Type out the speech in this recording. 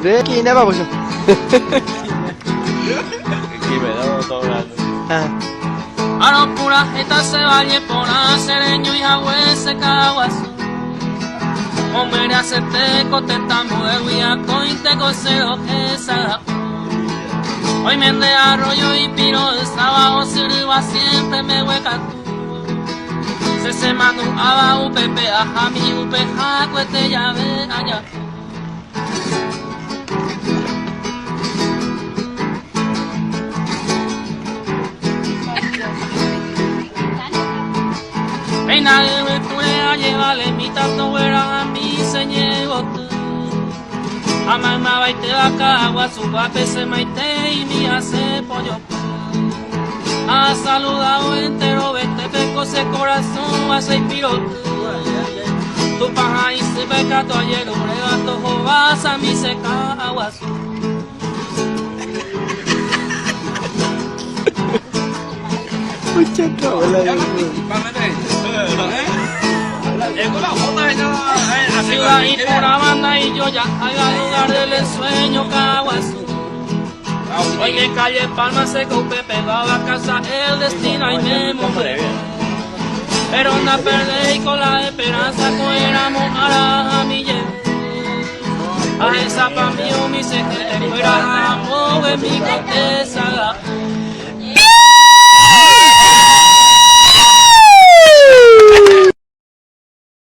Re aquí nada pues. Arocura esta se valle por sereño y jagüese caguazo. Hombre hacerte contentamos de huiaco y te cosero esa. Hoy me de arroyo y piro el sábado sirva siempre me hueca tú. Se manu aba upepe aja mi upeja cuete llave allá. Reina de me pure a llevarle mi tanto fuera a mi señor. A mamá baite vaca agua su pape se maite y mi hace pollo. Ha saludado entero vete peco ese corazón a seis pirotes. Tu paja y se peca tu ayer gato jovas a mi seca agua su. Mucha cabla. Ciudad y pura banda y yo ya haga lugar del ensueño caguazú. Hoy en calle Palma se cope pegado a casa el destino y me moveré. Pero no perdí y con la esperanza cogeramos a la jamilla. A esa pa' mí o mi secreto fuera amor en mi cabeza.